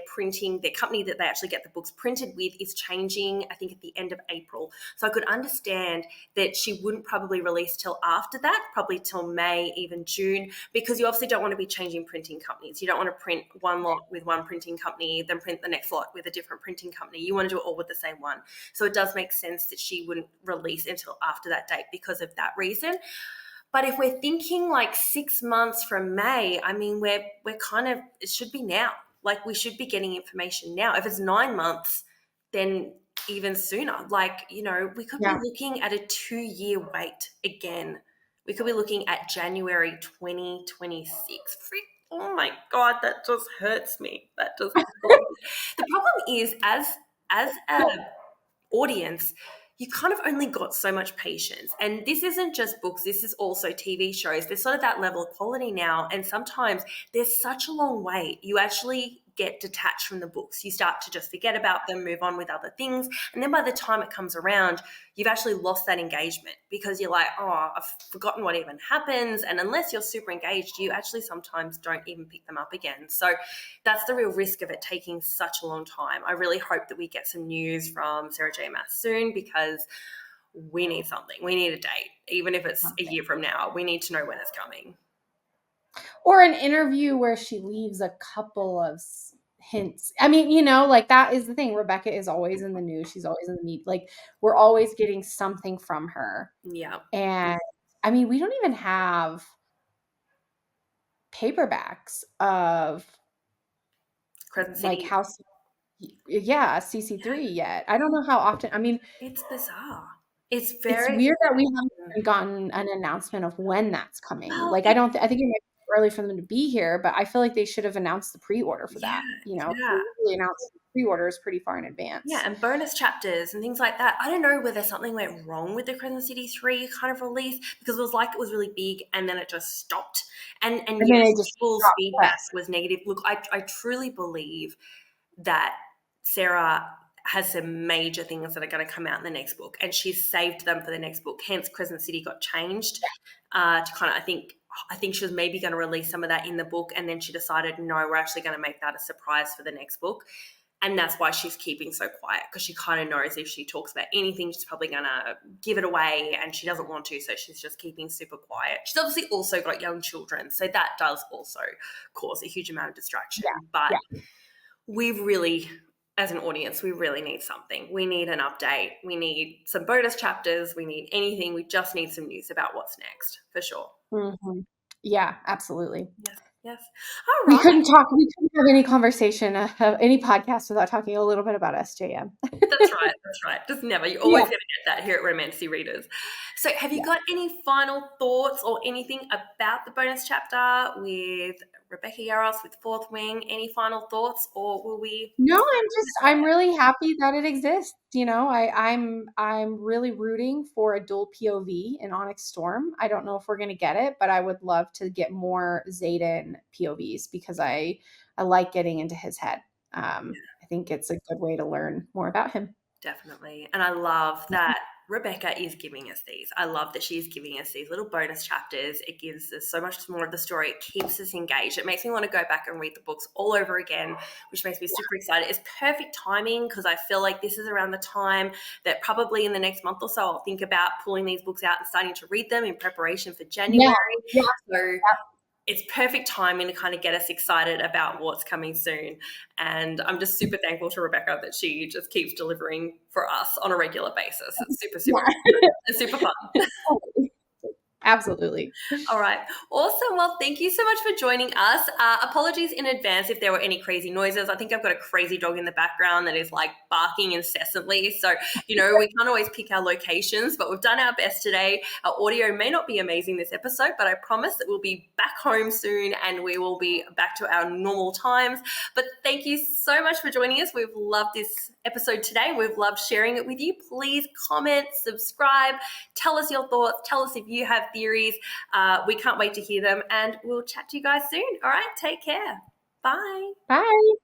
printing, their company that they actually get the books printed with is changing, I think, at the end of April. So I could understand that she wouldn't probably release till after that, probably till May, even June, because you obviously don't want to be changing printing companies. You don't want to print one lot with one printing company, then print the next lot with a different printing company. You want to do it all with the same one. So it does make sense that she wouldn't release until after that date because of that reason. But if we're thinking like 6 months from May, I mean, we're kind of, it should be now. Like, we should be getting information now. If it's 9 months, then even sooner. Like, we could be looking at a 2-year wait again. We could be looking at January 2026. Oh my God, that just hurts me. That just the problem is, as an audience, you kind of only got so much patience. And this isn't just books, this is also TV shows. There's sort of that level of quality now. And sometimes there's such a long wait. You actually get detached from the books. You start to just forget about them, move on with other things. And then by the time it comes around, you've actually lost that engagement because you're like, oh, I've forgotten what even happens. And unless you're super engaged, you actually sometimes don't even pick them up again. So that's the real risk of it taking such a long time. I really hope that we get some news from Sarah J. Maas soon, because we need something. We need a date. Even if it's a year from now, we need to know when it's coming. Or an interview where she leaves a couple of hints. I mean, like, that is the thing. Rebecca is always in the news. She's always in the media. Like, we're always getting something from her. Yeah. And I mean, we don't even have paperbacks of Crescent like City. House. Yeah, CC3 yet. I don't know how often. I mean, it's bizarre. It's weird that we haven't gotten an announcement of when that's coming. Well, like, I think it might be early for them to be here, but I feel like they should have announced the pre-order for that. They usually announce pre-orders pretty far in advance. Yeah, and bonus chapters and things like that. I don't know whether something went wrong with the Crescent City 3 kind of release, because it was like it was really big and then it just stopped. And yes, people's feedback was negative. Look, I truly believe that Sarah has some major things that are going to come out in the next book, and she's saved them for the next book. Hence, Crescent City got changed to kind of, I think she was maybe going to release some of that in the book, and then she decided, no, we're actually going to make that a surprise for the next book. And that's why she's keeping so quiet, because she kind of knows if she talks about anything, she's probably going to give it away, and she doesn't want to, so she's just keeping super quiet. She's obviously also got young children, so that does also cause a huge amount of distraction. We really, as an audience, we really need something. We need an update. We need some bonus chapters. We need anything. We just need some news about what's next, for sure. Mm-hmm. Yeah, absolutely. Yes. All right. We couldn't have any conversation, any podcast without talking a little bit about SJM. That's right. Just never. You're always going to get that here at Romancy Readers. So have you got any final thoughts or anything about the bonus chapter with Rebecca Yaros with Fourth Wing. Any final thoughts, or will we? No, I'm really happy that it exists. You know, I'm really rooting for a dual POV in Onyx Storm. I don't know if we're gonna get it, but I would love to get more Xaden POVs because I like getting into his head. I think it's a good way to learn more about him. Definitely. And I love that Rebecca is giving us these. I love that she's giving us these little bonus chapters. It gives us so much more of the story. It keeps us engaged. It makes me want to go back and read the books all over again, which makes me super excited. It's perfect timing because I feel like this is around the time that probably in the next month or so I'll think about pulling these books out and starting to read them in preparation for January. Yeah. So it's perfect timing to kind of get us excited about what's coming soon. And I'm just super thankful to Rebecca that she just keeps delivering for us on a regular basis. It's super, super, it's super fun. Absolutely. All right. Awesome. Well, thank you so much for joining us. Apologies in advance if there were any crazy noises. I think I've got a crazy dog in the background that is like barking incessantly. So, we can't always pick our locations, but we've done our best today. Our audio may not be amazing this episode, but I promise that we'll be back home soon and we will be back to our normal times. But thank you so much for joining us. We've loved this episode today. We've loved sharing it with you. Please comment, subscribe, tell us your thoughts, tell us if you have theories. We can't wait to hear them, and we'll chat to you guys soon. All right, take care. Bye. Bye.